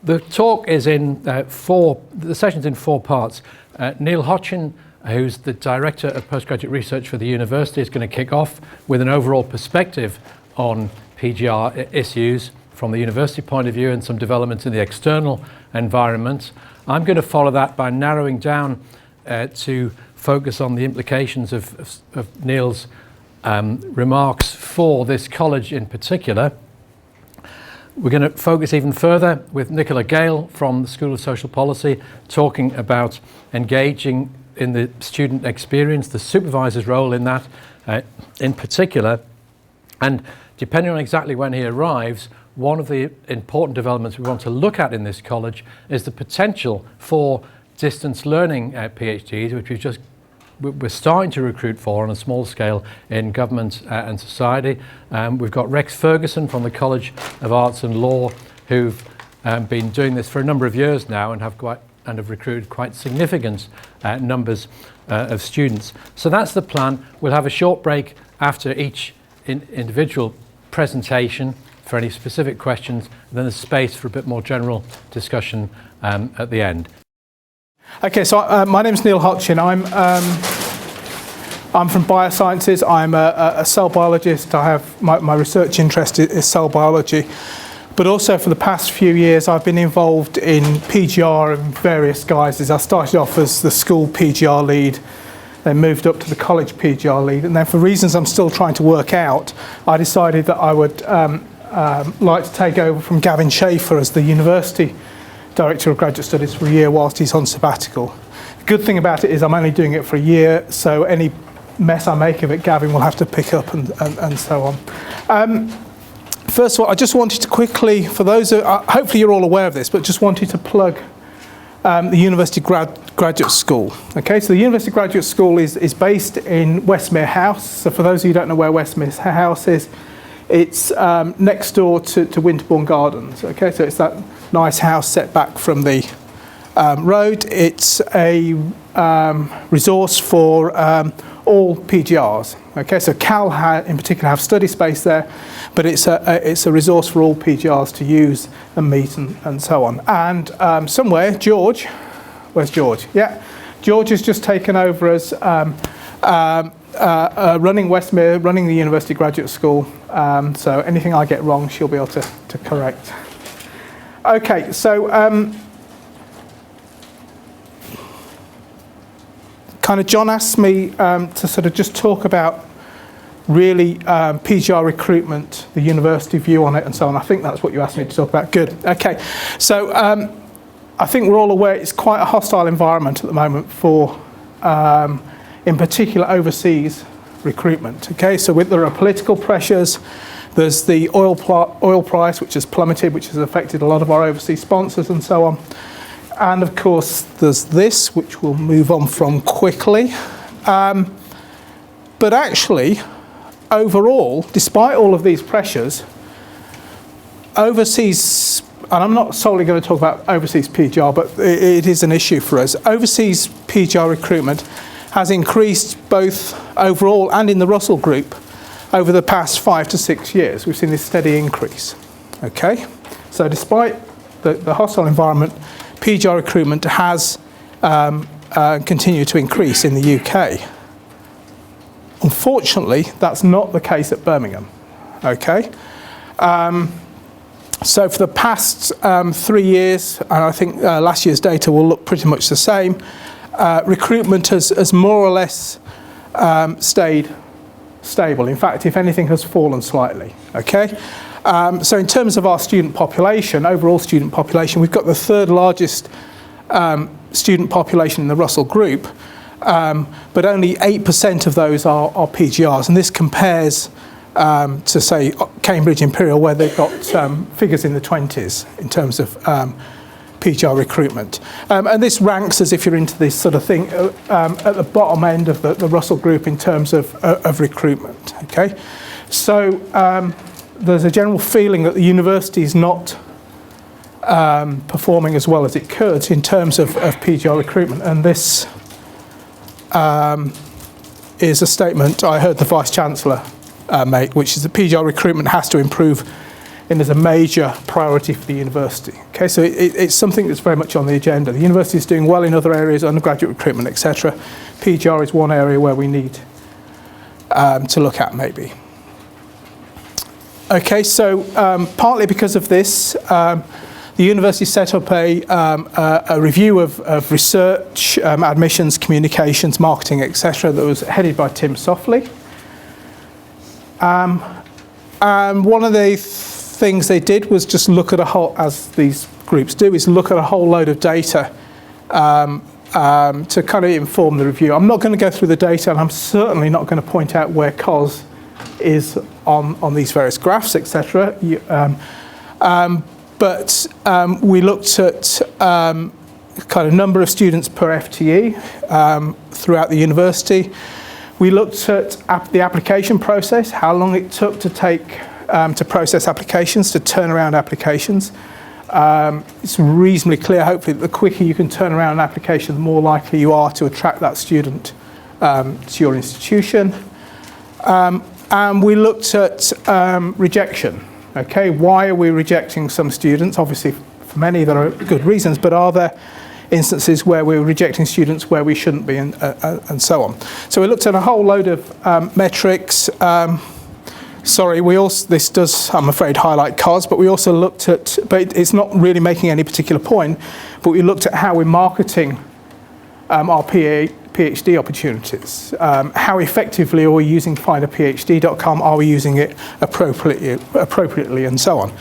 The talk is in the session's in 4 parts. Neil Hotchin, who's the Director of Postgraduate Research for the university, is going to kick off with an overall perspective on PGR issues from the university point of view and some developments in the external environment. I'm going to follow that by narrowing down to focus on the implications of Neil's remarks for this college in particular. We're going to focus even further with Nicola Gale from the School of Social Policy, talking about engaging in the student experience, the supervisor's role in that in particular. And depending on exactly when he arrives, one of the important developments we want to look at in this college is the potential for distance learning PhDs, which we're starting to recruit for on a small scale in government and society. We've got Rex Ferguson from the College of Arts and Law, who've been doing this for a number of years now and have recruited quite significant numbers of students. So that's the plan. We'll have a short break after each individual presentation for any specific questions, and then there's space for a bit more general discussion at the end. Okay, so my name's Neil Hotchin. I'm from biosciences. I'm a cell biologist. I have my research interest is cell biology, but also for the past few years I've been involved in PGR in various guises. I started off as the school PGR lead, then moved up to the college PGR lead, and then for reasons I'm still trying to work out, I decided that I would like to take over from Gavin Schaefer as the university Director of Graduate Studies for a year whilst he's on sabbatical. The good thing about it is I'm only doing it for a year, so any mess I make of it, Gavin will have to pick up and so on. First of all, I just wanted to quickly, for those who, hopefully you're all aware of this, but just wanted to plug the University Graduate School. Okay, so the University Graduate School is based in Westmere House. So for those of you who don't know where Westmere House is, it's next door to Winterbourne Gardens. Okay, so it's that nice house set back from the road. It's a resource for all PGRs. Okay, so Cal in particular have study space there, but it's a resource for all PGRs to use and meet and so on. And somewhere, George, where's George? Yeah, George has just taken over as running Westmere, running the University Graduate School. So anything I get wrong, she'll be able to correct. Okay, so kind of John asked me to sort of just talk about really PGR recruitment, the university view on it and so on. I think that's what you asked me to talk about. Good. Okay, so I think we're all aware it's quite a hostile environment at the moment for, in particular, overseas recruitment. Okay, so there are political pressures. There's the oil price, which has plummeted, which has affected a lot of our overseas sponsors and so on. And of course, there's this, which we'll move on from quickly. But actually, overall, despite all of these pressures, overseas, and I'm not solely going to talk about overseas PGR, but it is an issue for us. Overseas PGR recruitment has increased both overall and in the Russell Group over the past 5 to 6 years. We've seen this steady increase. Okay, so despite the hostile environment, PGR recruitment has continued to increase in the UK. Unfortunately, that's not the case at Birmingham. Okay, so for the past 3 years, and I think last year's data will look pretty much the same, recruitment has more or less stayed stable. In fact, if anything, has fallen slightly. Okay, so in terms of our student population, overall student population, we've got the 3rd largest student population in the Russell Group, but only 8% of those are PGRs, and this compares to, say, Cambridge Imperial, where they've got figures in the 20s in terms of PGR recruitment. And this ranks as if you're into this sort of thing at the bottom end of the Russell Group in terms of recruitment. Okay, so there's a general feeling that the university is not performing as well as it could in terms of PGR recruitment, and this is a statement I heard the Vice-Chancellor make, which is that PGR recruitment has to improve and is a major priority for the university. Okay, so it's something that's very much on the agenda. The university is doing well in other areas, undergraduate recruitment, etc. PGR is one area where we need to look at maybe. Okay, so partly because of this, the university set up a review of research, admissions, communications, marketing, etc. that was headed by Tim Softly. And one of the things they did was just look at a whole, as these groups do, is look at a whole load of data to kind of inform the review. I'm not going to go through the data, and I'm certainly not going to point out where COS is on these various graphs, etc. But we looked at kind of number of students per FTE throughout the university. We looked at the application process, how long it took to process applications, to turn around applications. It's reasonably clear, hopefully, that the quicker you can turn around an application, the more likely you are to attract that student to your institution. And we looked at rejection. Okay, why are we rejecting some students? Obviously, for many there are good reasons, but are there instances where we're rejecting students where we shouldn't be, and so on. So we looked at a whole load of metrics. Sorry, this does, I'm afraid, highlight COS, but we also looked at, but it's not really making any particular point, but we looked at how we're marketing our PhD opportunities. How effectively are we using findaphd.com? Are we using it appropriately, and so on.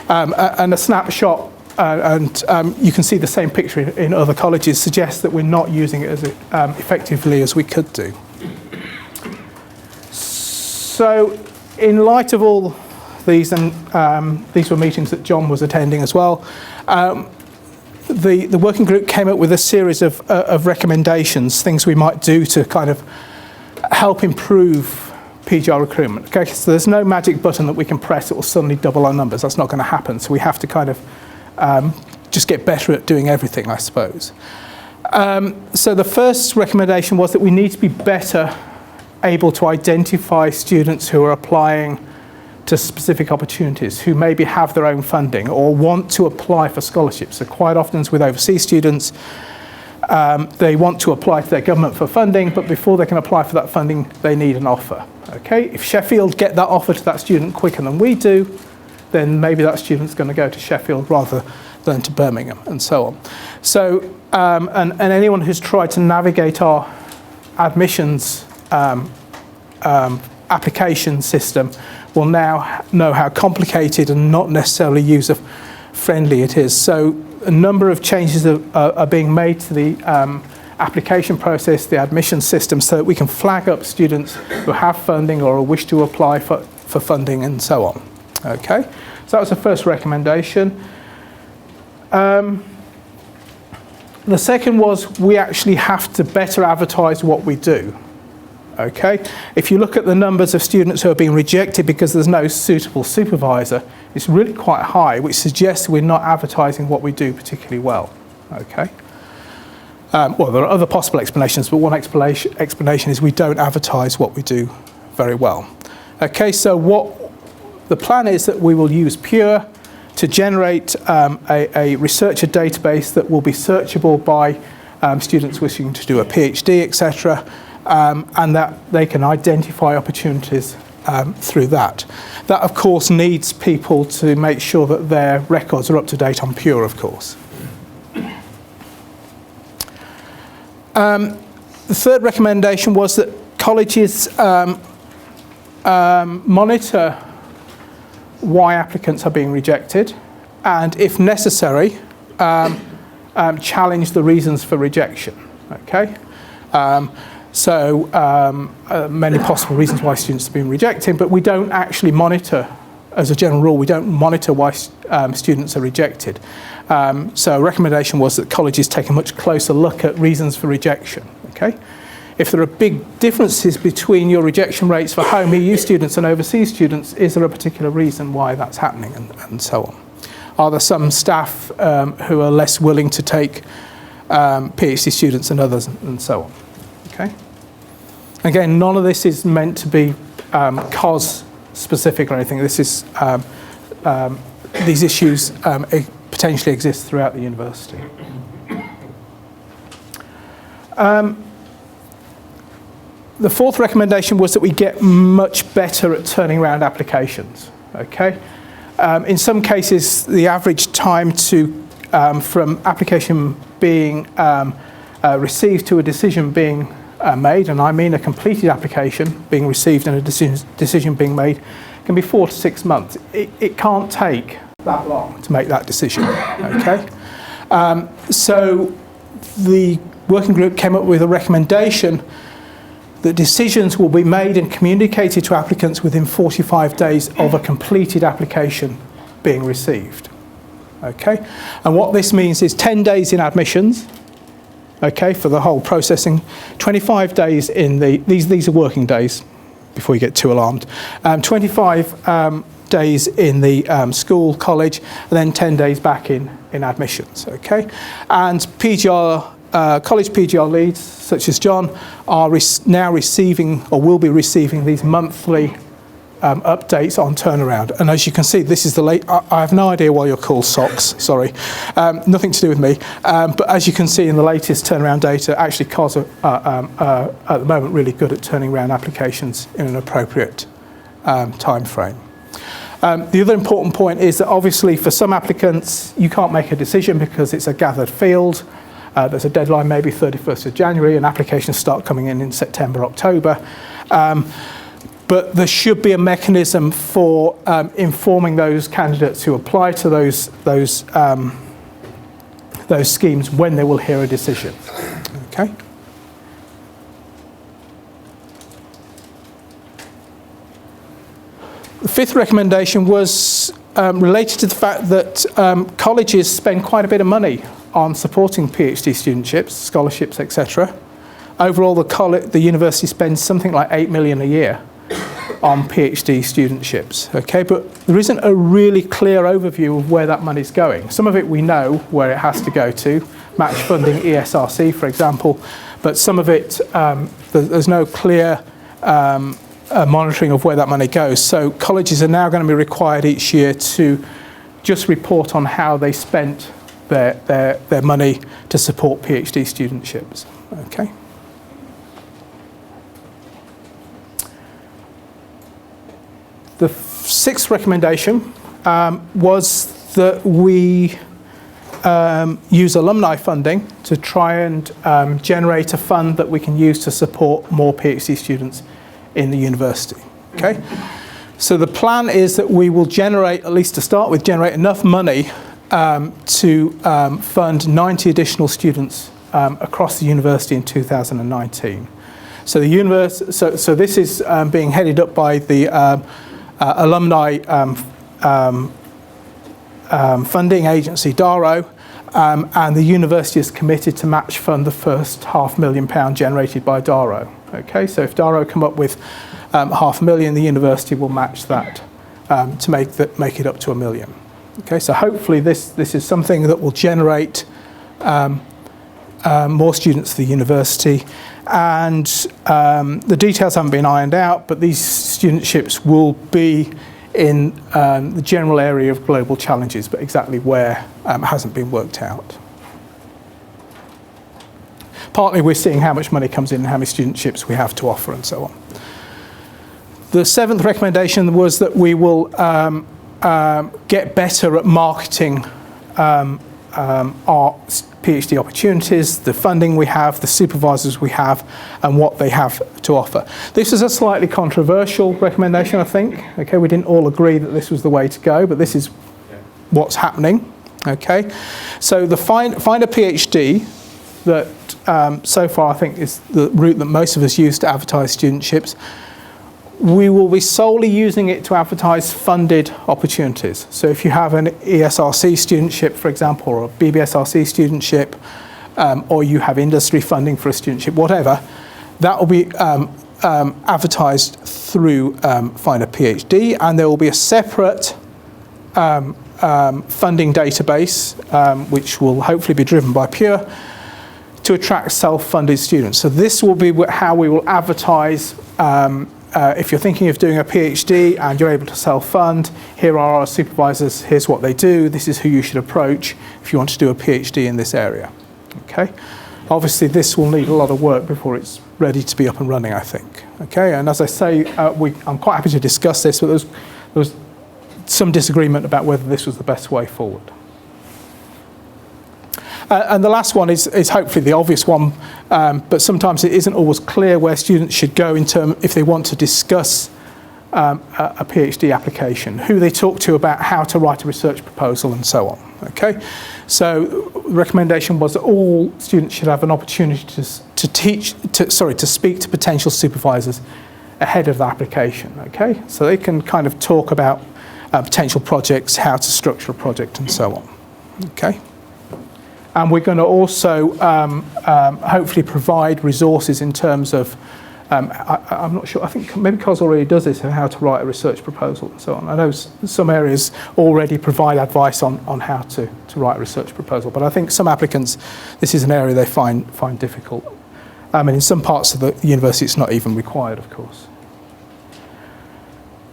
And a snapshot, and you can see the same picture in other colleges, suggests that we're not using it as effectively as we could do. So, in light of all these, and these were meetings that John was attending as well, the working group came up with a series of recommendations, things we might do to kind of help improve PGR recruitment. Okay, so there's no magic button that we can press that will suddenly double our numbers. That's not going to happen. So we have to kind of just get better at doing everything, I suppose. So the first recommendation was that we need to be better able to identify students who are applying to specific opportunities, who maybe have their own funding or want to apply for scholarships. So quite often with overseas students, they want to apply to their government for funding, but before they can apply for that funding, they need an offer. Okay, if Sheffield get that offer to that student quicker than we do, then maybe that student's going to go to Sheffield rather than to Birmingham, and so on. So, and anyone who's tried to navigate our admissions application system will now know how complicated and not necessarily user-friendly it is. So a number of changes are being made to the application process, the admission system, so that we can flag up students who have funding or wish to apply for funding, and so on. Okay, so that was the first recommendation. The second was we actually have to better advertise what we do. Okay, if you look at the numbers of students who are being rejected because there's no suitable supervisor, it's really quite high, which suggests we're not advertising what we do particularly well. Okay. Well, there are other possible explanations, but one explanation is we don't advertise what we do very well. Okay, so what the plan is that we will use Pure to generate a researcher database that will be searchable by students wishing to do a PhD, etc., and that they can identify opportunities through that. That, of course, needs people to make sure that their records are up to date on Pure, of course. The third recommendation was that colleges monitor why applicants are being rejected, and if necessary, challenge the reasons for rejection. Okay, many possible reasons why students are being rejected, but we don't actually monitor, as a general rule, we don't monitor why students are rejected. So a recommendation was that colleges take a much closer look at reasons for rejection. Okay, if there are big differences between your rejection rates for home EU students and overseas students, is there a particular reason why that's happening, and so on? Are there some staff who are less willing to take PhD students than others, and so on? Okay. Again, none of this is meant to be COS specific or anything. This is these issues potentially exist throughout the university. The fourth recommendation was that we get much better at turning around applications. Okay, in some cases, the average time from application being received to a decision being made, and I mean a completed application being received and a decision being made, can be 4 to 6 months. It can't take that long to make that decision. Okay, so the working group came up with a recommendation that decisions will be made and communicated to applicants within 45 days of a completed application being received. Okay, and what this means is 10 days in admissions, okay, for the whole processing, 25 days in these are working days, before you get too alarmed, 25 days in the school, college, and then 10 days back in admissions, okay? And PGR, college PGR leads, such as John, are now receiving, or will be receiving, these monthly updates on turnaround. And as you can see, this is the late, I have no idea why you're called socks, sorry. Nothing to do with me. But as you can see in the latest turnaround data, actually COS are at the moment really good at turning around applications in an appropriate time frame. The other important point is that obviously for some applicants, you can't make a decision because it's a gathered field. There's a deadline, maybe 31st of January, and applications start coming in September, October. But there should be a mechanism for informing those candidates who apply to those schemes when they will hear a decision. Okay. The fifth recommendation was related to the fact that colleges spend quite a bit of money on supporting PhD studentships, scholarships, etc. Overall, the university spends something like $8 million a year on PhD studentships. Okay, but there isn't a really clear overview of where that money's going. Some of it we know where it has to go to, match funding, ESRC, for example, but some of it there's no clear monitoring of where that money goes. So colleges are now going to be required each year to just report on how they spent their money to support PhD studentships. Okay. The sixth recommendation was that we use alumni funding to try and generate a fund that we can use to support more PhD students in the university. Okay, so the plan is that we will generate, at least to start with, generate enough money to fund 90 additional students across the university in 2019. So so this is being headed up by the alumni funding agency, DARO, and the university is committed to match fund the first £500,000 generated by DARO. Okay, so if DARO come up with £500,000, the university will match that to make it up to £1 million. Okay, so hopefully this is something that will generate more students to the university, and the details haven't been ironed out, but these studentships will be in the general area of global challenges, but exactly where hasn't been worked out. Partly we're seeing how much money comes in and how many studentships we have to offer and so on. The seventh recommendation was that we will get better at marketing our PhD opportunities, the funding we have, the supervisors we have, and what they have to offer. This is a slightly controversial recommendation, I think. Okay, we didn't all agree that this was the way to go, but this is what's happening. Okay, so the Find a PhD that so far I think is the route that most of us use to advertise studentships. We will be solely using it to advertise funded opportunities. So if you have an ESRC studentship, for example, or a BBSRC studentship, or you have industry funding for a studentship, whatever, that will be advertised through Find a PhD, and there will be a separate funding database, which will hopefully be driven by Pure, to attract self-funded students. So this will be how we will advertise if you're thinking of doing a PhD and you're able to self-fund, here are our supervisors, here's what they do, this is who you should approach if you want to do a PhD in this area. Okay. Obviously, this will need a lot of work before it's ready to be up and running, I think. Okay, and as I say, I'm quite happy to discuss this, but there was some disagreement about whether this was the best way forward. And the last one is hopefully the obvious one, but sometimes it isn't always clear where students should go if they want to discuss a PhD application, who they talk to about how to write a research proposal and so on. Okay, so the recommendation was that all students should have an opportunity to speak to potential supervisors ahead of the application. Okay, so they can kind of talk about potential projects, how to structure a project, and so on. Okay. And we're going to also hopefully provide resources in terms of, I'm not sure, I think maybe CoSS already does this, how to write a research proposal and so on. I know some areas already provide advice on how to write a research proposal, but I think some applicants, this is an area they find difficult. And in some parts of the university it's not even required, of course.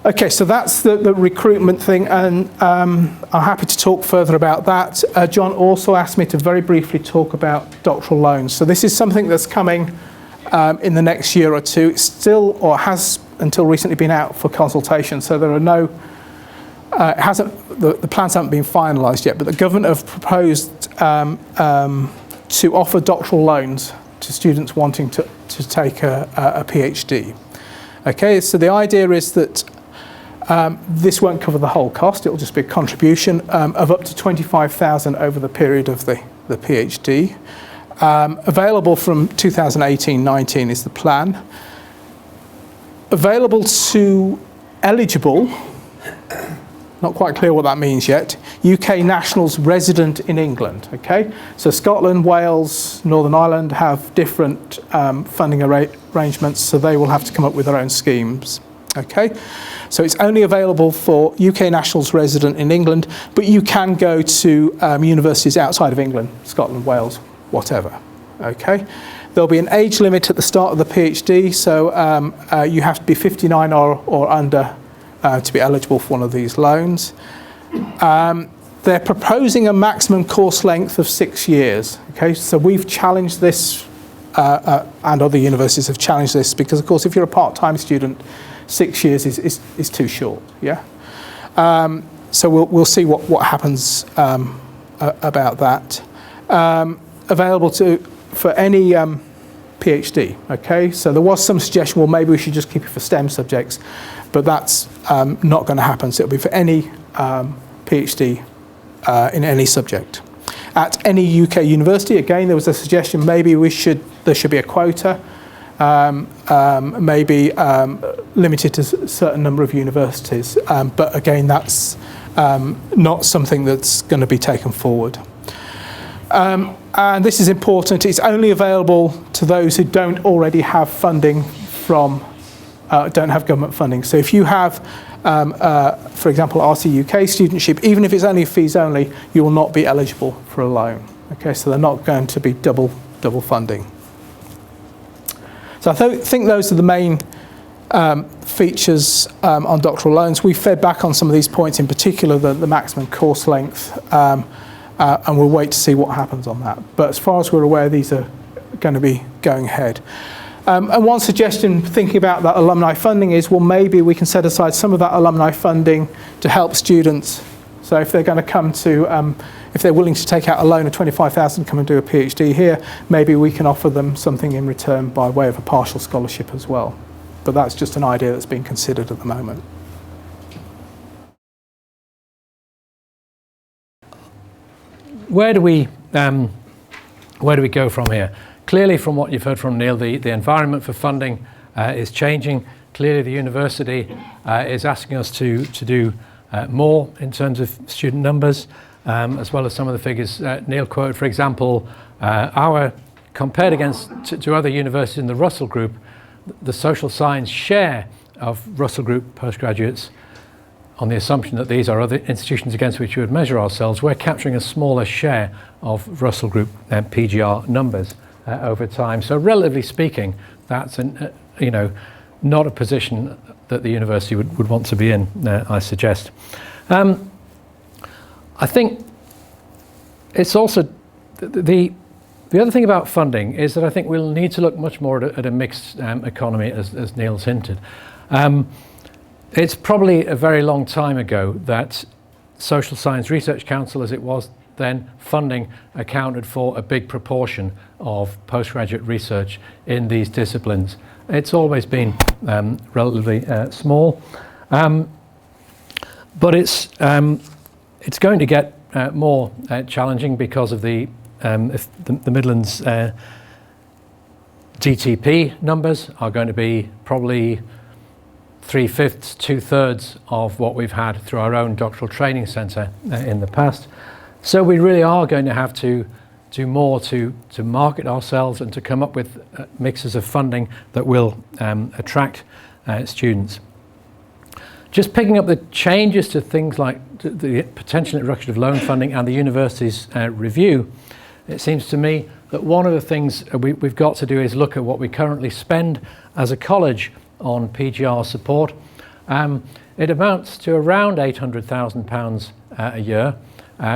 Okay, so that's the recruitment thing, and I'm happy to talk further about that. John also asked me to very briefly talk about doctoral loans. So this is something that's coming in the next year or two. It's still, or has until recently, been out for consultation, so there are no, the plans haven't been finalised yet, but the government have proposed to offer doctoral loans to students wanting to take a PhD. Okay, so the idea is that this won't cover the whole cost, it will just be a contribution of up to $25,000 over the period of the PhD. Available from 2018-19 is the plan. Available to eligible, not quite clear what that means yet, UK nationals resident in England. Okay, so Scotland, Wales, Northern Ireland have different funding arrangements, so they will have to come up with their own schemes. Okay, so it's only available for UK nationals resident in England, but you can go to universities outside of England, Scotland, Wales, whatever. Okay, there'll be an age limit at the start of the PhD, so you have to be 59 or under to be eligible for one of these loans. They're proposing a maximum course length of 6 years. Okay, so we've challenged this, and other universities have challenged this, because of course if you're a part-time student, 6 years is too short. Yeah. So we'll see what happens about that. Available for any PhD. Okay. So there was some suggestion, well, maybe we should just keep it for STEM subjects, but that's not going to happen. So it'll be for any PhD in any subject. At any UK university, again, there was a suggestion maybe there should be a quota. Maybe limited to a certain number of universities, but again that's not something that's going to be taken forward. And this is important, it's only available to those who don't already have funding from, don't have government funding. So if you have, for example, RCUK studentship, even if it's only fees only, you will not be eligible for a loan. Okay, so they're not going to be double funding. So I think those are the main features on doctoral loans. We fed back on some of these points, in particular the maximum course length, and we'll wait to see what happens on that. But as far as we're aware, these are going to be going ahead. And one suggestion, thinking about that alumni funding, is, well, maybe we can set aside some of that alumni funding to help students. So if they're going to come to, if they're willing to take out a loan of $25,000, come and do a PhD here, maybe we can offer them something in return by way of a partial scholarship as well. But that's just an idea that's being considered at the moment. Where do we go from here? Clearly, from what you've heard from Neil, the environment for funding is changing. Clearly, the university is asking us to do more in terms of student numbers, as well as some of the figures Neil quoted. For example, compared to other universities in the Russell Group, the social science share of Russell Group postgraduates, on the assumption that these are other institutions against which we would measure ourselves, we're capturing a smaller share of Russell Group PGR numbers over time. So relatively speaking, that's not a position that the university would want to be in, I suggest. I think it's also the other thing about funding is that I think we'll need to look much more at a mixed economy, as Neil's hinted. It's probably a very long time ago that Social Science Research Council, as it was then, funding accounted for a big proportion of postgraduate research in these disciplines. It's always been relatively small, but it's going to get more challenging because of the Midlands DTP numbers are going to be probably 3/5, 2/3 of what we've had through our own doctoral training centre in the past. So we really are going to have to do more to market ourselves and to come up with mixes of funding that will attract students. Just picking up the changes to things like the potential introduction of loan funding and the university's review, it seems to me that one of the things we've got to do is look at what we currently spend as a college on PGR support. It amounts to around £800,000 a year,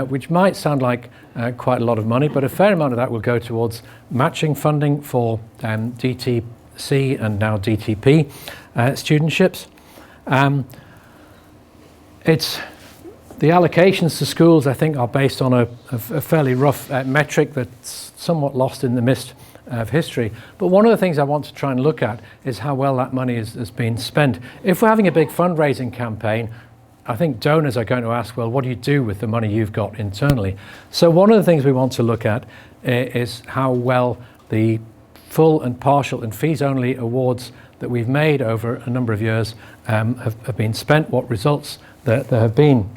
which might sound like quite a lot of money, but a fair amount of that will go towards matching funding for DTC and now DTP studentships. The allocations to schools, I think, are based on a fairly rough metric that's somewhat lost in the mist of history. But one of the things I want to try and look at is how well that money has been spent. If we're having a big fundraising campaign, I think donors are going to ask, well, what do you do with the money you've got internally? So one of the things we want to look at is how well the full and partial and fees-only awards that we've made over a number of years have been spent, what results there have been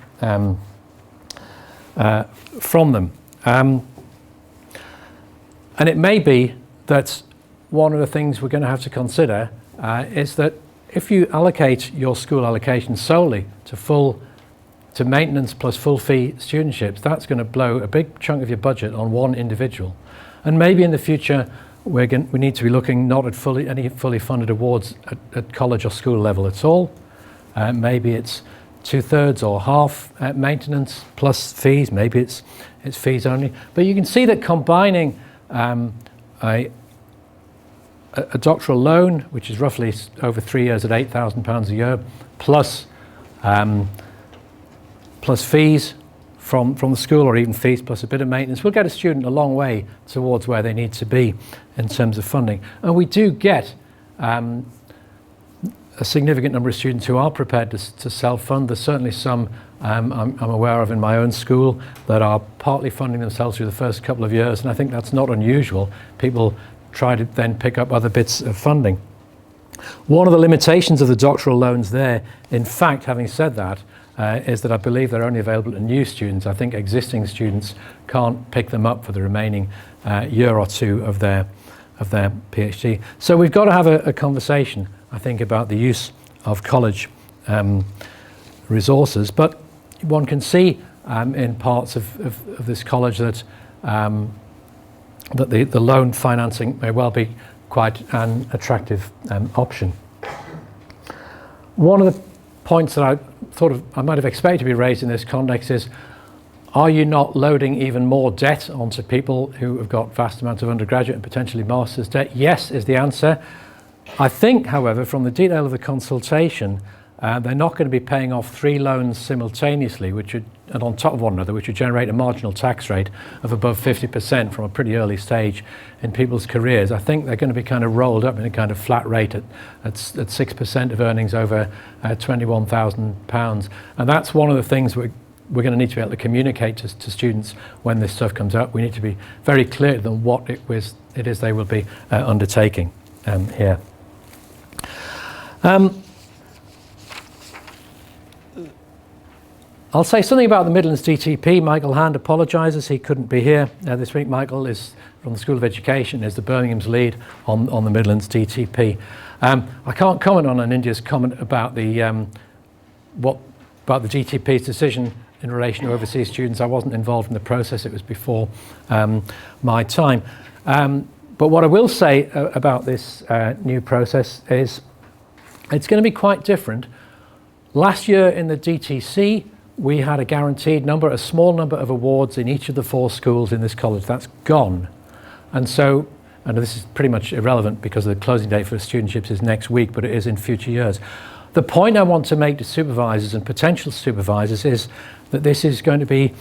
from them. And it may be that one of the things we're going to have to consider is that if you allocate your school allocation solely to maintenance plus full fee studentships, that's going to blow a big chunk of your budget on one individual. And maybe in the future we need to be looking not at any fully funded awards at college or school level at all. Maybe it's 2/3 or half maintenance plus fees. Maybe it's fees only. But you can see that combining a doctoral loan, which is roughly over 3 years at £8,000 a year, plus fees from the school, or even fees plus a bit of maintenance, will get a student a long way towards where they need to be in terms of funding. And we do get a significant number of students who are prepared to self-fund. There's certainly some I'm aware of in my own school that are partly funding themselves through the first couple of years, and I think that's not unusual. People try to then pick up other bits of funding. One of the limitations of the doctoral loans there, in fact, having said that, is that I believe they're only available to new students. I think existing students can't pick them up for the remaining year or two of their PhD. So we've got to have a conversation, I think, about the use of college resources. But one can see in parts of this college that the loan financing may well be quite an attractive option. One of the points that I might have expected to be raised in this context is, are you not loading even more debt onto people who have got vast amounts of undergraduate and potentially master's debt? Yes, is the answer. I think, however, from the detail of the consultation, they're not going to be paying off 3 loans simultaneously, and on top of one another, which would generate a marginal tax rate of above 50% from a pretty early stage in people's careers. I think they're going to be kind of rolled up in a kind of flat rate at 6% of earnings over £21,000. And that's one of the things we're going to need to be able to communicate to students when this stuff comes up. We need to be very clear to them what it is they will be undertaking here. I'll say something about the Midlands DTP. Michael Hand apologises he couldn't be here this week. Michael is from the School of Education, is the Birmingham's lead on the Midlands DTP. I can't comment on India's comment about the DTP's decision in relation to overseas students. I wasn't involved in the process. It was before my time. But what I will say about this new process is It's going to be quite different. Last year in the DTC, we had a guaranteed number, a small number of awards in each of the 4 schools in this college. That's gone. And so, and this is pretty much irrelevant because the closing date for studentships is next week, but it is in future years. The point I want to make to supervisors and potential supervisors is that this is going to be,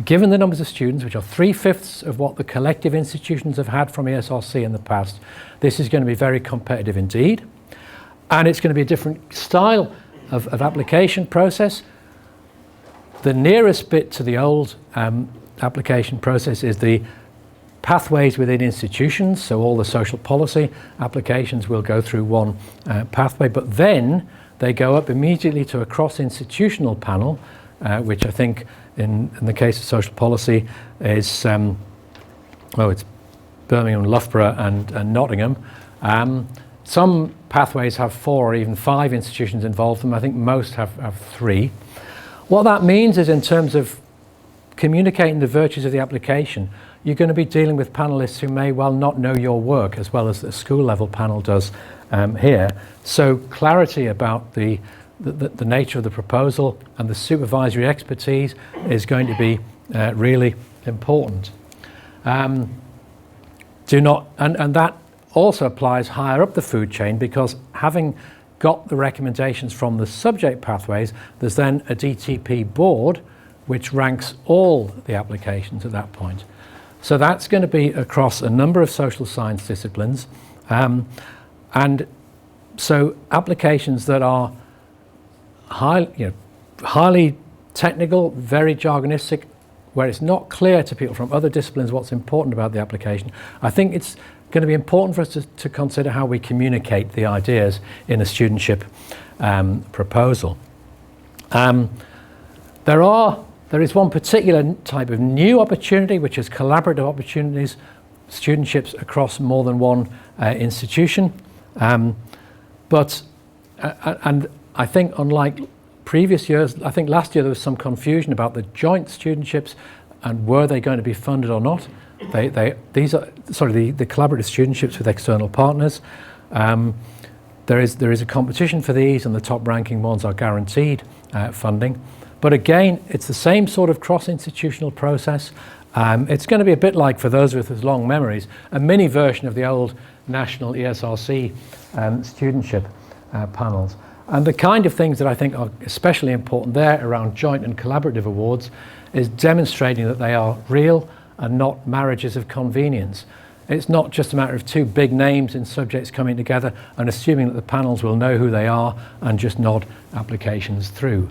given the numbers of students, which are 3/5 of what the collective institutions have had from ESRC in the past, this is going to be very competitive indeed. And it's going to be a different style of application process. The nearest bit to the old application process is the pathways within institutions. So all the social policy applications will go through one pathway, but then they go up immediately to a cross-institutional panel, which I think in the case of social policy is, it's Birmingham, Loughborough and Nottingham. Some pathways have 4 or even 5 institutions involved, and I think most have 3. What that means is, in terms of communicating the virtues of the application, you're going to be dealing with panelists who may well not know your work as well as the school level panel does here. So clarity about the nature of the proposal and the supervisory expertise is going to be really important. Do not, and that also applies higher up the food chain, because having got the recommendations from the subject pathways, there's then a DTP board which ranks all the applications at that point. So that's going to be across a number of social science disciplines. And so applications that are highly technical, very jargonistic, where it's not clear to people from other disciplines what's important about the application, I think it's going to be important for us to consider how we communicate the ideas in a studentship proposal. There is one particular type of new opportunity, which is collaborative opportunities, studentships across more than one institution. And I think, unlike previous years, I think last year there was some confusion about the joint studentships and were they going to be funded or not. These are the collaborative studentships with external partners. There is a competition for these, and the top ranking ones are guaranteed funding. But again, it's the same sort of cross-institutional process. It's going to be a bit like, for those with long memories, a mini version of the old national ESRC studentship panels. And the kind of things that I think are especially important there around joint and collaborative awards is demonstrating that they are real and not marriages of convenience. It's not just a matter of 2 big names in subjects coming together and assuming that the panels will know who they are and just nod applications through.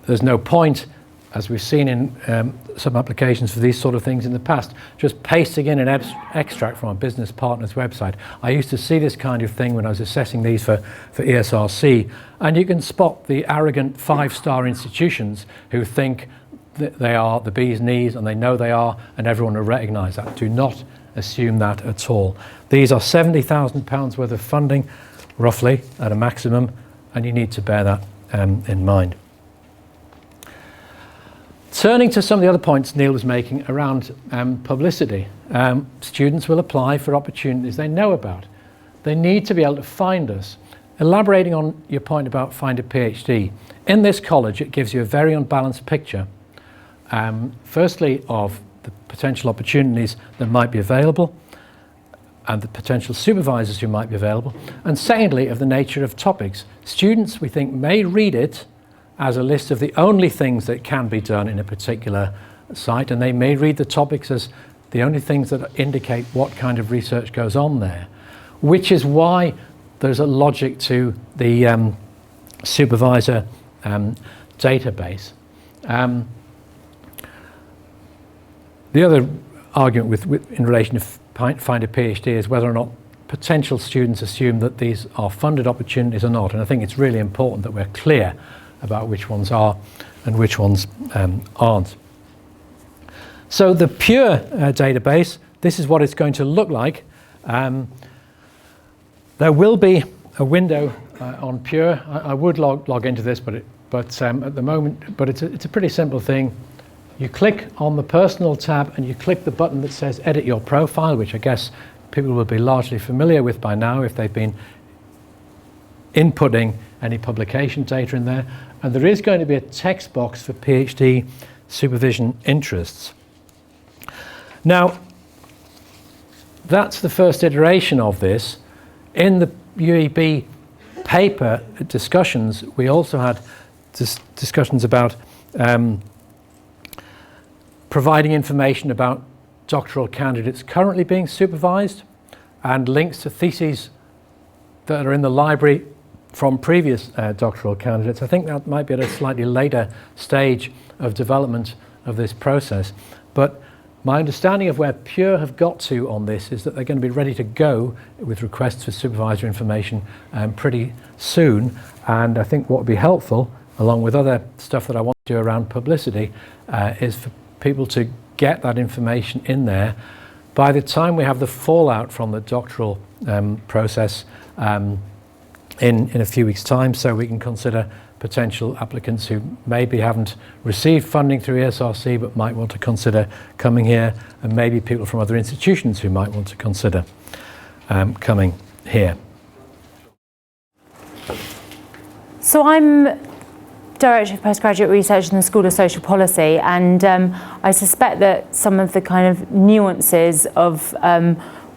There's no point, as we've seen in some applications for these sort of things in the past, just pasting in an extract from a business partner's website. I used to see this kind of thing when I was assessing these for ESRC, and you can spot the arrogant 5-star institutions who think that they are the bee's knees, and they know they are, and everyone will recognise that. Do not assume that at all. These are £70,000 worth of funding, roughly, at a maximum, and you need to bear that in mind. Turning to some of the other points Neil was making around publicity, students will apply for opportunities they know about. They need to be able to find us. Elaborating on your point about find a PhD, in this college it gives you a very unbalanced picture, firstly of the potential opportunities that might be available and the potential supervisors who might be available, and secondly of the nature of topics. Students, we think, may read it as a list of the only things that can be done in a particular site, and they may read the topics as the only things that indicate what kind of research goes on there, which is why there's a logic to the supervisor database. The other argument in relation to find a PhD is whether or not potential students assume that these are funded opportunities or not, and I think it's really important that we're clear about which ones are and which ones aren't. So the Pure database, this is what it's going to look like. There will be a window on Pure. I would log into this, but at the moment, but it's a pretty simple thing. You click on the Personal tab and you click the button that says Edit Your Profile, which I guess people will be largely familiar with by now if they've been inputting any publication data in there. And there is going to be a text box for PhD supervision interests. Now, that's the first iteration of this. In the UEB paper discussions, we also had discussions about providing information about doctoral candidates currently being supervised and links to theses that are in the library from previous doctoral candidates. I think that might be at a slightly later stage of development of this process. But my understanding of where Pure have got to on this is that they're going to be ready to go with requests for supervisor information pretty soon. And I think what would be helpful, along with other stuff that I want to do around publicity, is for people to get that information in there by the time we have the fallout from the doctoral process in a few weeks' time, so we can consider potential applicants who maybe haven't received funding through ESRC but might want to consider coming here, and maybe people from other institutions who might want to consider coming here. So I'm Director of Postgraduate Research in the School of Social Policy, and I suspect that some of the kind of nuances of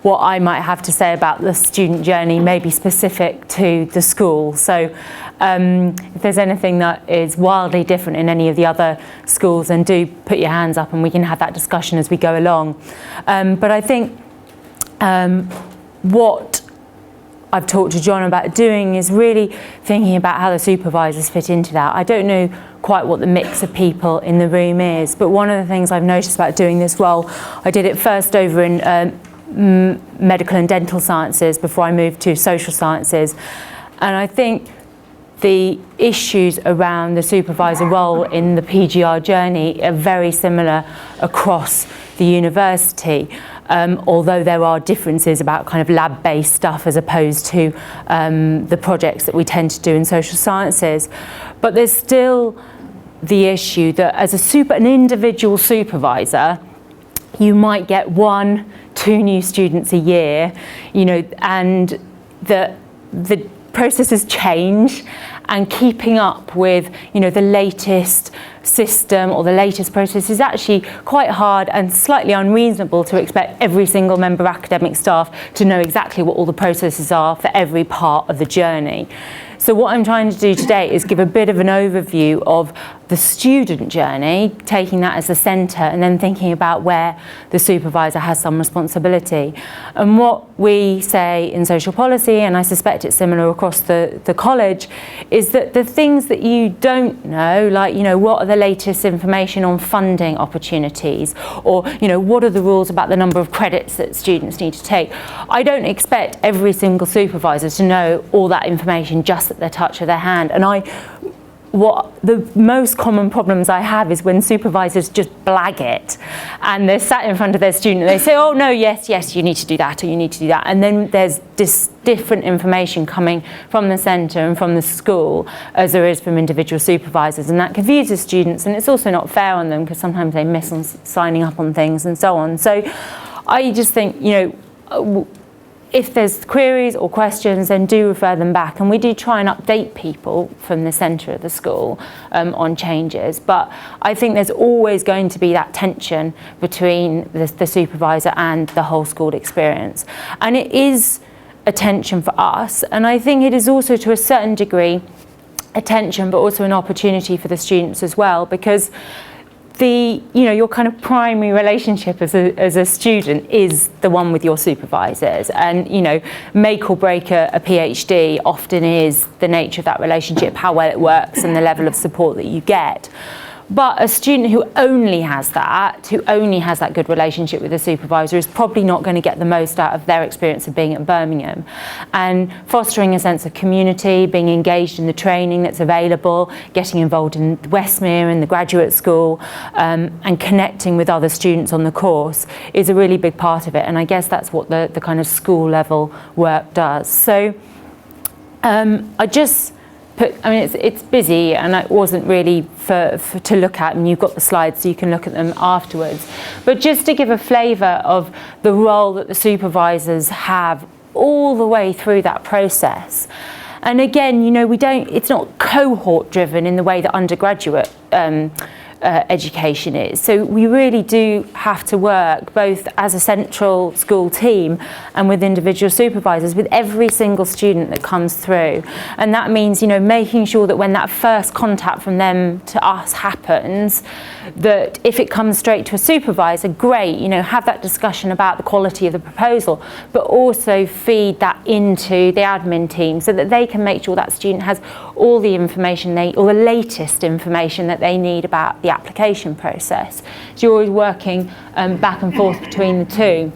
what I might have to say about the student journey may be specific to the school. So if there's anything that is wildly different in any of the other schools, then do put your hands up and we can have that discussion as we go along. But I think what I've talked to John about doing is really thinking about how the supervisors fit into that. I don't know quite what the mix of people in the room is, but one of the things I've noticed about doing this role, I did it first over in medical and dental sciences before I moved to social sciences, and I think the issues around the supervisor role in the PGR journey are very similar across the university, although there are differences about kind of lab-based stuff as opposed to the projects that we tend to do in social sciences. But there's still the issue that as an individual supervisor, you might get 1-2 new students a year, and the processes change, and keeping up with the latest system or the latest process is actually quite hard and slightly unreasonable to expect every single member of academic staff to know exactly what all the processes are for every part of the journey. So what I'm trying to do today is give a bit of an overview of the student journey, taking that as the centre, and then thinking about where the supervisor has some responsibility. And what we say in social policy, and I suspect it's similar across the college, is that the things that you don't know, like what are the latest information on funding opportunities, or what are the rules about the number of credits that students need to take. I don't expect every single supervisor to know all that information just at the touch of their hand. And what the most common problems I have is when supervisors just blag it and they're sat in front of their student and they say, oh no, yes, you need to do that, or you need to do that. And then there's this different information coming from the centre and from the school as there is from individual supervisors, and that confuses students, and it's also not fair on them because sometimes they miss on signing up on things and so on. So I just think, if there's queries or questions, then do refer them back. And we do try and update people from the centre of the school on changes. But I think there's always going to be that tension between the supervisor and the whole school experience. And it is a tension for us. And I think it is also, to a certain degree, a tension, but also an opportunity for the students as well, because your kind of primary relationship as a student is the one with your supervisors, and make or break a PhD often is the nature of that relationship, how well it works and the level of support that you get. But a student who only has that good relationship with a supervisor is probably not going to get the most out of their experience of being at Birmingham. And fostering a sense of community, being engaged in the training that's available, getting involved in Westmere and the graduate school, and connecting with other students on the course is a really big part of it. And I guess that's what the kind of school level work does. So it's busy, and it wasn't really to look at, and you've got the slides so you can look at them afterwards. But just to give a flavour of the role that the supervisors have all the way through that process. And again, it's not cohort driven in the way that undergraduate education is. So we really do have to work both as a central school team and with individual supervisors with every single student that comes through. And that means, making sure that when that first contact from them to us happens, that if it comes straight to a supervisor, great, have that discussion about the quality of the proposal, but also feed that into the admin team so that they can make sure that student has all the information or the latest information that they need about the application process. So you're always working back and forth between the two.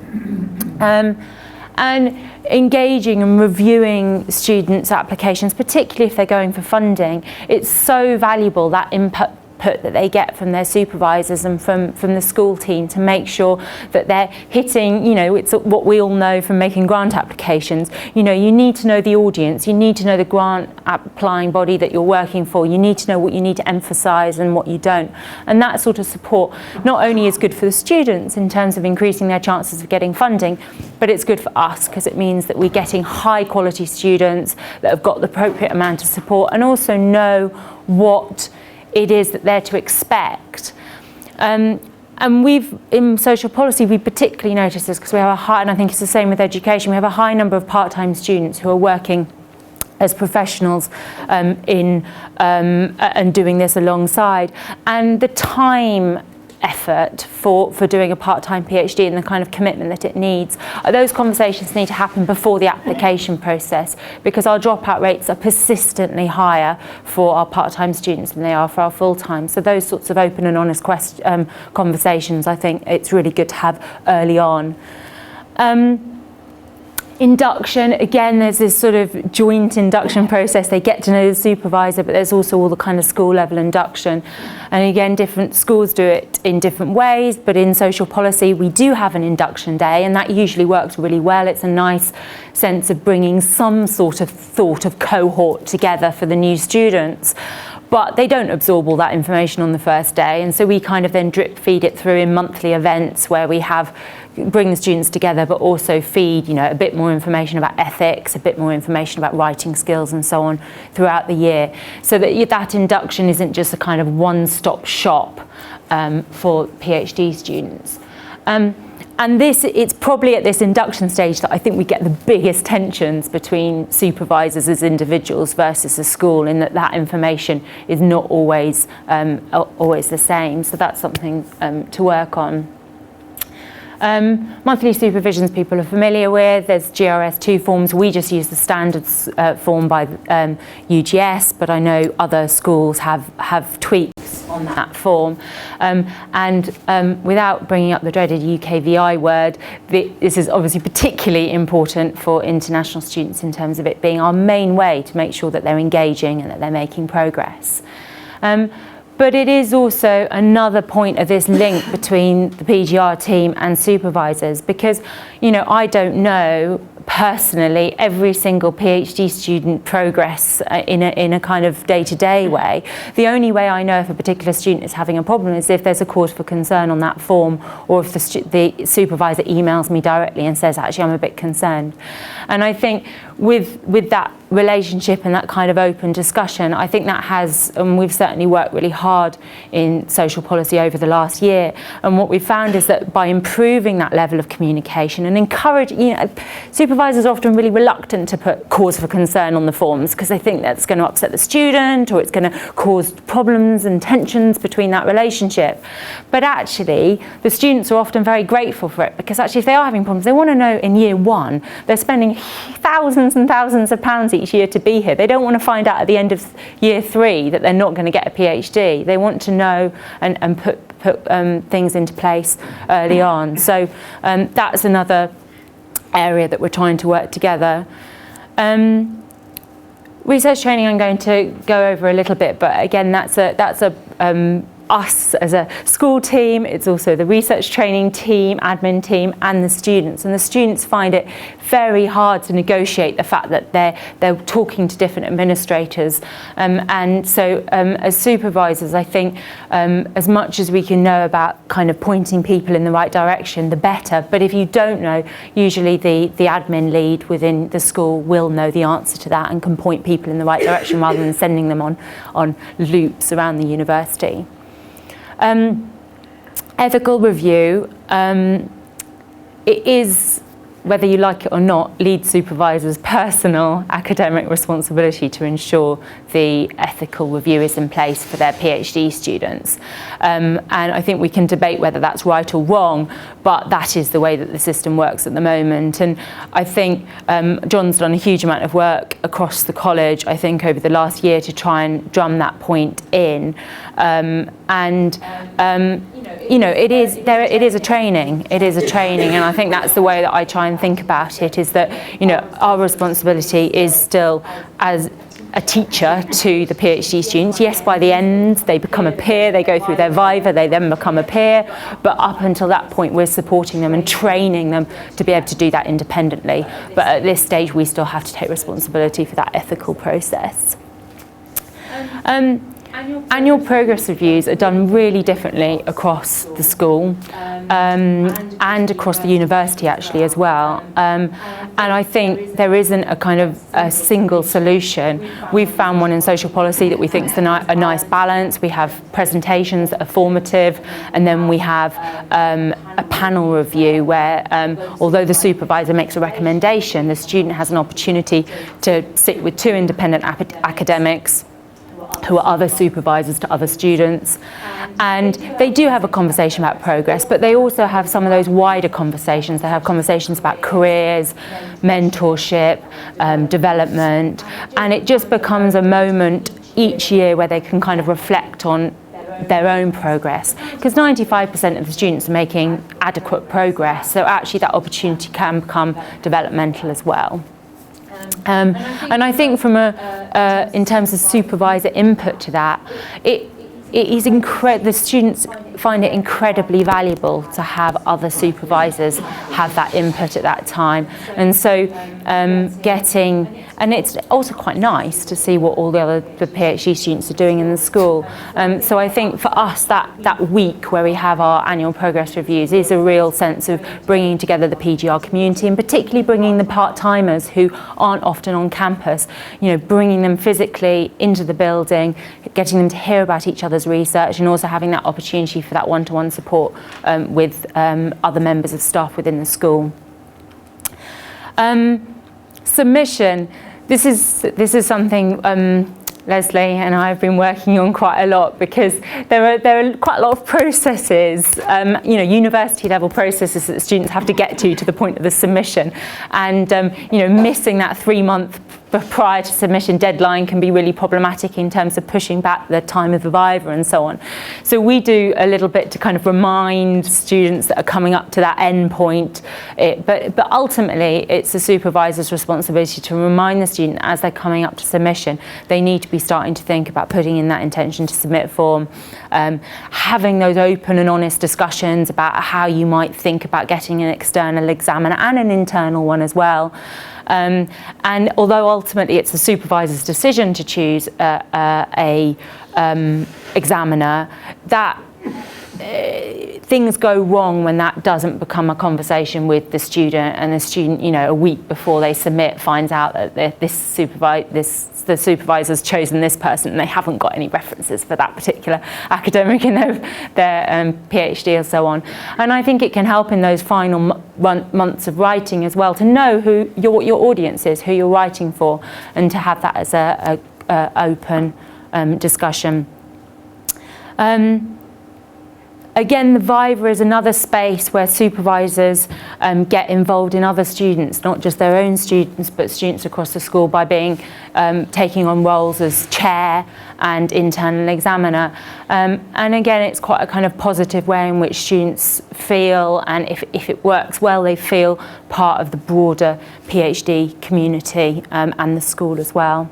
And engaging and reviewing students' applications, particularly if they're going for funding, it's so valuable, that input that they get from their supervisors and from the school team, to make sure that they're hitting, it's what we all know from making grant applications. You need to know the audience, you need to know the grant applying body that you're working for, you need to know what you need to emphasise and what you don't. And that sort of support not only is good for the students in terms of increasing their chances of getting funding, but it's good for us because it means that we're getting high quality students that have got the appropriate amount of support and also know what it is that they're to expect. And in social policy, we particularly notice this because we have a high, and I think it's the same with education, we have a high number of part-time students who are working as professionals and doing this alongside. And the time effort for doing a part-time PhD and the kind of commitment that it needs, those conversations need to happen before the application process, because our dropout rates are persistently higher for our part-time students than they are for our full-time. So those sorts of open and honest conversations, I think it's really good to have early on. Induction, again, there's this sort of joint induction process. They get to know the supervisor, but there's also all the kind of school level induction. And again, different schools do it in different ways, but in social policy, we do have an induction day, and that usually works really well. It's a nice sense of bringing some sort of thought of cohort together for the new students. But they don't absorb all that information on the first day, and so we kind of then drip feed it through in monthly events where we bring the students together, but also feed a bit more information about ethics, a bit more information about writing skills and so on throughout the year, so that induction isn't just a kind of one-stop shop for PhD students. And it's probably at this induction stage that I think we get the biggest tensions between supervisors as individuals versus the school, in that information is not always the same. So that's something to work on. Monthly supervisions people are familiar with. There's GRS2 forms. We just use the standards form by UGS, but I know other schools have tweaks on that form. Without bringing up the dreaded UKVI word, this is obviously particularly important for international students in terms of it being our main way to make sure that they're engaging and that they're making progress. But it is also another point of this link between the PGR team and supervisors, because, I don't know personally every single PhD student progress in a kind of day-to-day way. The only way I know if a particular student is having a problem is if there's a cause for concern on that form, or if the supervisor emails me directly and says, actually, I'm a bit concerned. And I think with that relationship and that kind of open discussion, I think that has, and we've certainly worked really hard in social policy over the last year, and what we've found is that by improving that level of communication and supervisors are often really reluctant to put cause for concern on the forms because they think that's going to upset the student, or it's going to cause problems and tensions between that relationship. But actually, the students are often very grateful for it, because actually if they are having problems, they want to know in year one, they're spending thousands and thousands of pounds each year to be here. They don't want to find out at the end of year 3 that they're not going to get a PhD. They want to know and put things into place early on. So that's another area that we're trying to work together. Research training I'm going to go over a little bit, but again, that's a us as a school team, it's also the research training team, admin team, and the students. And the students find it very hard to negotiate the fact that they're talking to different administrators. And so as supervisors, I think as much as we can know about kind of pointing people in the right direction, the better. But if you don't know, usually the admin lead within the school will know the answer to that and can point people in the right direction rather than sending them on loops around the university. Ethical review, it is, whether you like it or not, lead supervisors' personal academic responsibility to ensure the ethical review is in place for their PhD students. And I think we can debate whether that's right or wrong, but that is the way that the system works at the moment. And I think John's done a huge amount of work across the college, I think, over the last year to try and drum that point in. You know, it is a training. It is a training, and I think that's the way that I try and think about it, is that, you know, our responsibility is still as a teacher to the PhD students. Yes, by the end they become a peer, they go through their viva, they then become a peer, but up until that point we're supporting them and training them to be able to do that independently. But at this stage we still have to take responsibility for that ethical process. Annual progress reviews are done really differently across the school and across the university actually as well. And I think there isn't a kind of a single solution. We've found one in social policy that we think is a nice balance. We have presentations that are formative, and then we have a panel review where although the supervisor makes a recommendation, the student has an opportunity to sit with two independent academics who are other supervisors to other students, and they do have a conversation about progress, but they also have some of those wider conversations. They have conversations about careers, mentorship, development, and it just becomes a moment each year where they can kind of reflect on their own progress, because 95% of the students are making adequate progress, so actually that opportunity can become developmental as well. And I think from in terms of supervisor input to that, it is the students find it incredibly valuable to have other supervisors have that input at that time. And so and it's also quite nice to see what all the PhD students are doing in the school. So I think for us that week where we have our annual progress reviews is a real sense of bringing together the PGR community, and particularly bringing the part-timers who aren't often on campus, you know, bringing them physically into the building, getting them to hear about each other's research, and also having that opportunity for that one-to-one support with other members of staff within the school. Submission. This is something Leslie and I have been working on quite a lot, because there are quite a lot of processes, you know, university level processes that the students have to get to the point of the submission, and you know, missing that 3-month prior to submission deadline can be really problematic in terms of pushing back the time of the viva and so on. So we do a little bit to kind of remind students that are coming up to that end point, but ultimately it's the supervisor's responsibility to remind the student as they're coming up to submission, they need to be starting to think about putting in that intention to submit form, having those open and honest discussions about how you might think about getting an external examiner and an internal one as well. And although ultimately it's the supervisor's decision to choose a examiner, that things go wrong when that doesn't become a conversation with the student, and the student, you know, a week before they submit finds out that the supervisor's chosen this person and they haven't got any references for that particular academic in their PhD or so on. And I think it can help in those final months of writing as well to know who your audience is, who you're writing for, and to have that as a open discussion. Again, the viva is another space where supervisors get involved in other students, not just their own students, but students across the school, by taking on roles as chair and internal examiner. And again, it's quite a kind of positive way in which students feel, and if it works well, they feel part of the broader PhD community and the school as well.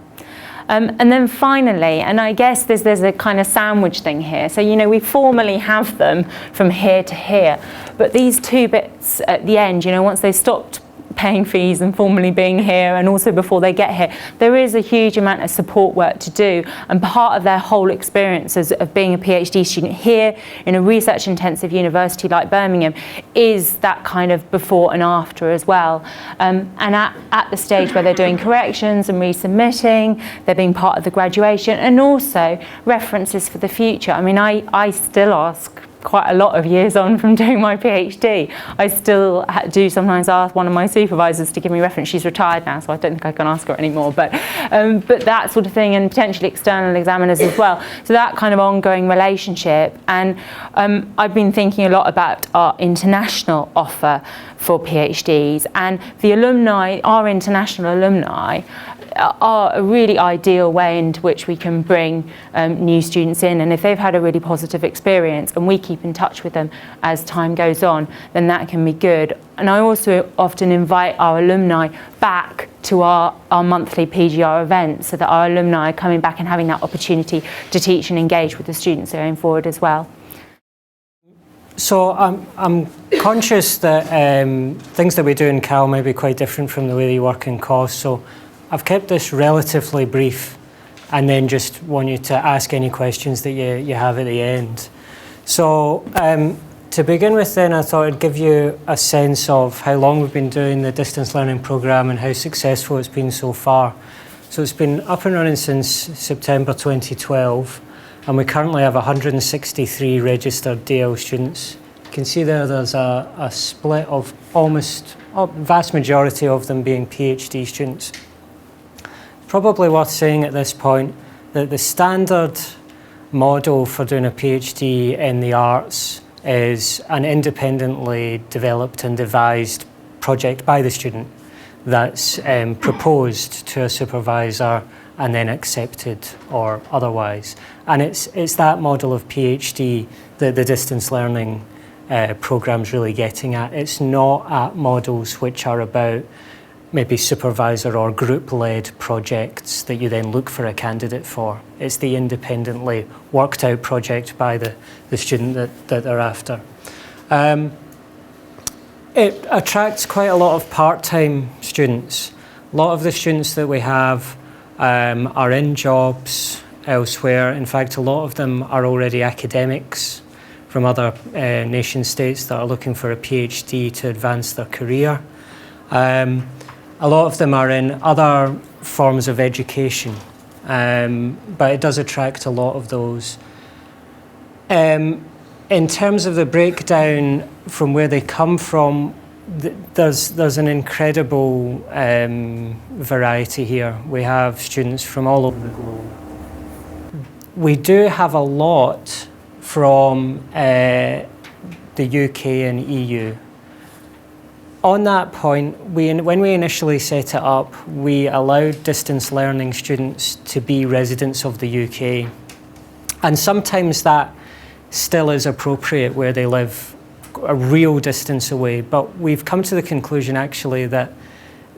And then finally, and I guess there's a kind of sandwich thing here. So, you know, we formally have them from here to here, but these two bits at the end, you know, once they've stopped paying fees and formally being here, and also before they get here, there is a huge amount of support work to do, and part of their whole experience of being a PhD student here in a research intensive university like Birmingham is that kind of before and after as well, and at the stage where they're doing corrections and resubmitting, they're being part of the graduation, and also references for the future. I mean, I still ask quite a lot of years on from doing my PhD. I still do sometimes ask one of my supervisors to give me reference. She's retired now, so I don't think I can ask her anymore, but that sort of thing, and potentially external examiners as well. So that kind of ongoing relationship. And I've been thinking a lot about our international offer for PhDs, and the alumni, our international alumni, are a really ideal way into which we can bring new students in, and if they've had a really positive experience and we keep in touch with them as time goes on, then that can be good. And I also often invite our alumni back to our monthly PGR events, so that our alumni are coming back and having that opportunity to teach and engage with the students going forward as well. So I'm conscious that things that we do in Cal may be quite different from the way they work in CoSS, so I've kept this relatively brief, and then just want you to ask any questions that you have at the end. So to begin with then, I thought I'd give you a sense of how long we've been doing the distance learning programme and how successful it's been so far. So it's been up and running since September 2012, and we currently have 163 registered DL students. You can see there's a split of almost, vast majority of them being PhD students. Probably worth saying at this point that the standard model for doing a PhD in the arts is an independently developed and devised project by the student that's proposed to a supervisor and then accepted or otherwise. And it's that model of PhD that the distance learning programme's really getting at. It's not at models which are about maybe supervisor or group-led projects that you then look for a candidate for. It's the independently worked out project by the student that they're after. It attracts quite a lot of part-time students. A lot of the students that we have are in jobs elsewhere. In fact, a lot of them are already academics from other nation states that are looking for a PhD to advance their career. A lot of them are in other forms of education, but it does attract a lot of those. In terms of the breakdown from where they come from, there's an incredible variety here. We have students from all over the globe. We do have a lot from the UK and EU. On that point, when we initially set it up, we allowed distance learning students to be residents of the UK. And sometimes that still is appropriate where they live a real distance away. But we've come to the conclusion actually that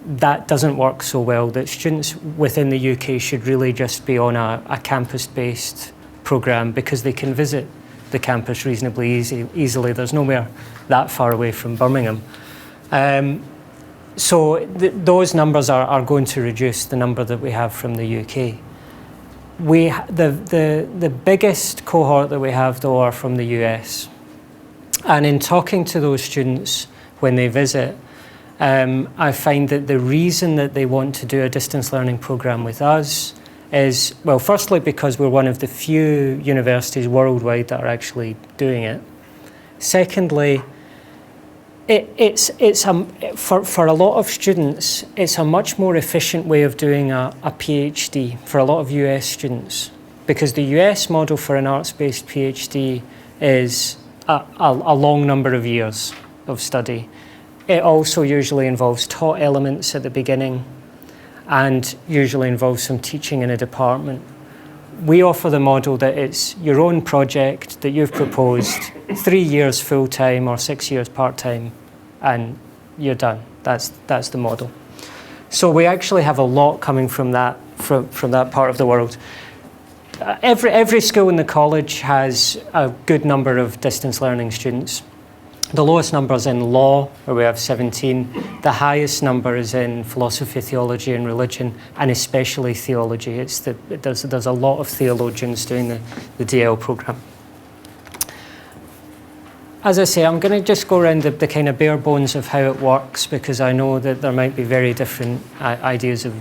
that doesn't work so well, that students within the UK should really just be on a campus-based programme because they can visit the campus reasonably easily. There's nowhere that far away from Birmingham. So those numbers are going to reduce the number that we have from the UK. The biggest cohort that we have though are from the US. And in talking to those students when they visit, I find that the reason that they want to do a distance learning programme with us is, well, firstly because we're one of the few universities worldwide that are actually doing it. Secondly, for a lot of students, it's a much more efficient way of doing a PhD for a lot of US students, because the US model for an arts-based PhD is a long number of years of study. It also usually involves taught elements at the beginning and usually involves some teaching in a department. We offer the model that it's your own project that you've proposed, 3 years full-time or 6 years part-time, and you're done. That's the model. So we actually have a lot coming from that from that part of the world. Every school in the college has a good number of distance learning students. The lowest number is in law, where we have 17. The highest number is in philosophy, theology, and religion, and especially theology. There's a lot of theologians doing the DL program. As I say, I'm going to just go around the kind of bare bones of how it works, because I know that there might be very different ideas of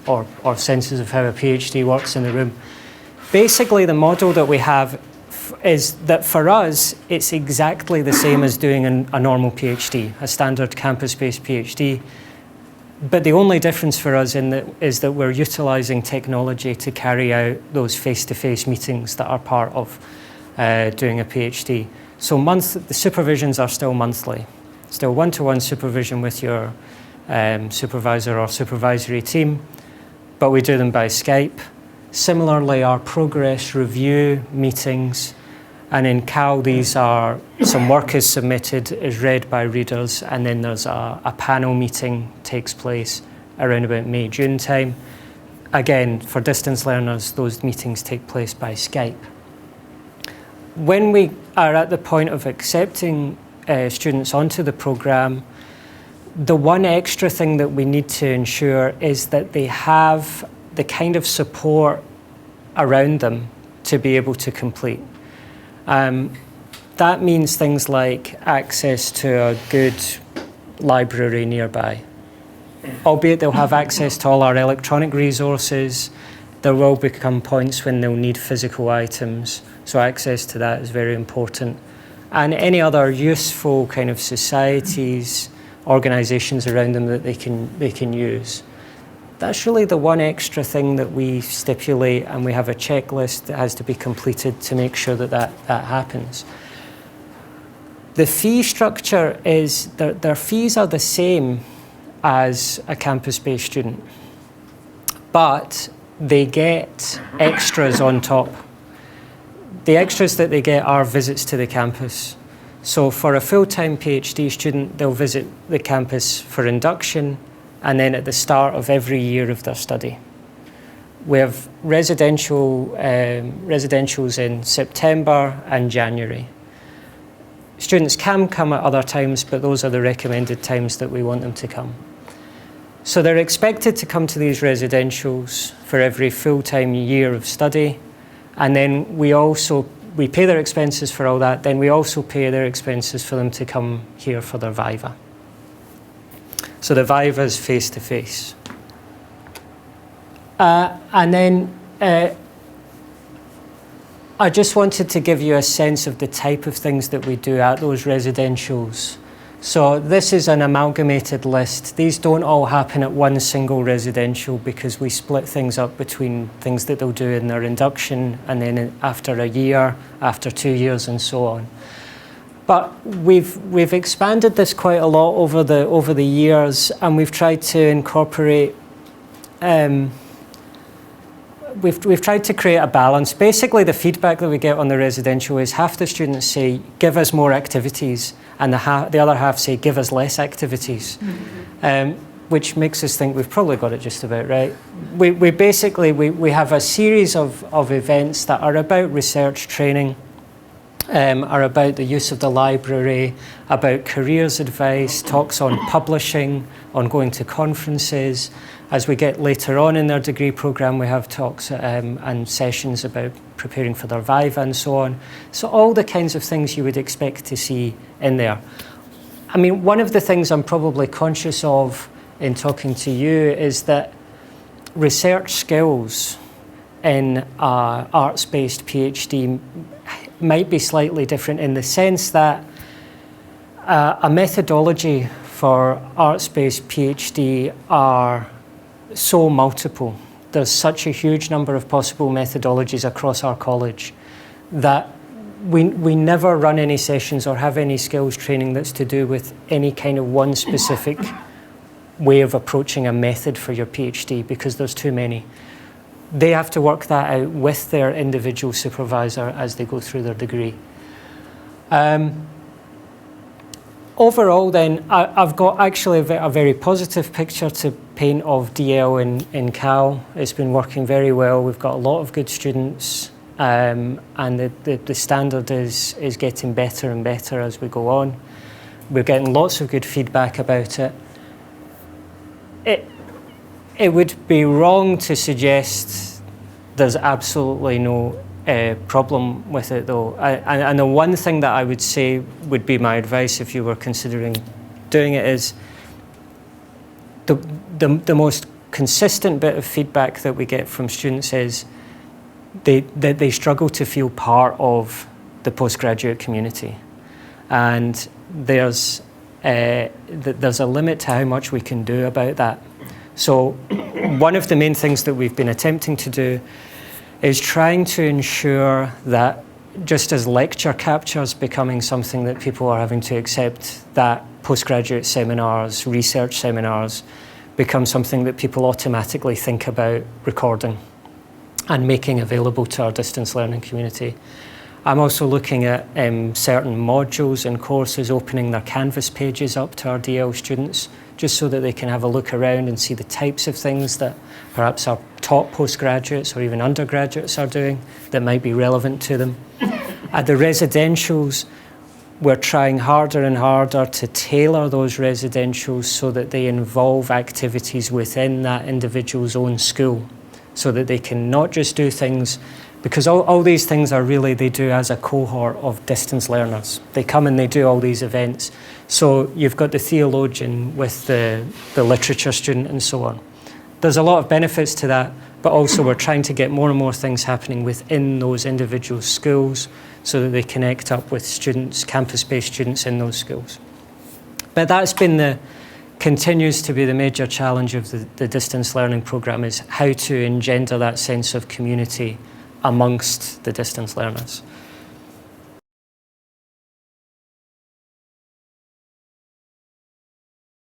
or senses of how a PhD works in the room. Basically, the model that we have is that for us, it's exactly the same as doing a normal PhD, a standard campus-based PhD. But the only difference for us is that we're utilising technology to carry out those face-to-face meetings that are part of doing a PhD. So the supervisions are still monthly, still one-to-one supervision with your supervisor or supervisory team, but we do them by Skype. Similarly, our progress review meetings, and in Cal, these are, some work is submitted, is read by readers, and then there's a panel meeting takes place around about May, June time. Again, for distance learners, those meetings take place by Skype. When we are at the point of accepting students onto the program, the one extra thing that we need to ensure is that they have the kind of support around them to be able to complete. That means things like access to a good library nearby. Albeit they'll have access to all our electronic resources, there will become points when they'll need physical items, so access to that is very important. And any other useful kind of societies, organisations around them that they can use. That's really the one extra thing that we stipulate, and we have a checklist that has to be completed to make sure that happens. The fee structure is, their fees are the same as a campus-based student, but they get extras on top. The extras that they get are visits to the campus. So for a full-time PhD student, they'll visit the campus for induction, and then at the start of every year of their study. We have residentials in September and January. Students can come at other times, but those are the recommended times that we want them to come. So they're expected to come to these residentials for every full-time year of study, and then we pay their expenses for all that, then we also pay their expenses for them to come here for their Viva. So the Viva is face-to-face. And then I just wanted to give you a sense of the type of things that we do at those residentials. So this is an amalgamated list. These don't all happen at one single residential, because we split things up between things that they'll do in their induction, and then after a year, after 2 years, and so on. But we've expanded this quite a lot over the years, and we've tried to incorporate. We've tried to create a balance. Basically, the feedback that we get on the residential is half the students say, "Give us more activities," and the other half say, "Give us less activities," which makes us think we've probably got it just about right. We basically have a series of events that are about research training, are about the use of the library, about careers advice, talks on publishing, on going to conferences. As we get later on in their degree programme, we have talks and sessions about preparing for their Viva and so on. So all the kinds of things you would expect to see in there. I mean, one of the things I'm probably conscious of in talking to you is that research skills in an arts-based PhD might be slightly different, in the sense that a methodology for arts-based PhD are so multiple. There's such a huge number of possible methodologies across our college that we never run any sessions or have any skills training that's to do with any kind of one specific way of approaching a method for your PhD, because there's too many. They have to work that out with their individual supervisor as they go through their degree. overall then, I've got actually a very positive picture to paint of DL in Cal. It's been working very well. We've got a lot of good students, and the standard is getting better and better as we go on. We're getting lots of good feedback about it. It would be wrong to suggest there's absolutely no problem with it, though. And the one thing that I would say would be my advice if you were considering doing it is the most consistent bit of feedback that we get from students is that they struggle to feel part of the postgraduate community, and there's a limit to how much we can do about that. So one of the main things that we've been attempting to do is trying to ensure that just as lecture capture is becoming something that people are having to accept, that postgraduate seminars, research seminars become something that people automatically think about recording and making available to our distance learning community. I'm also looking at certain modules and courses opening their Canvas pages up to our DL students, just so that they can have a look around and see the types of things that perhaps our top postgraduates or even undergraduates are doing that might be relevant to them. At the residentials, we're trying harder and harder to tailor those residentials so that they involve activities within that individual's own school, so that they can not just do things, because all these things are really they do as a cohort of distance learners. They come and they do all these events. So you've got the theologian with the literature student and so on. There's a lot of benefits to that, but also we're trying to get more and more things happening within those individual schools so that they connect up with students, campus-based students in those schools. But that's been continues to be the major challenge of the distance learning programme, is how to engender that sense of community amongst the distance learners.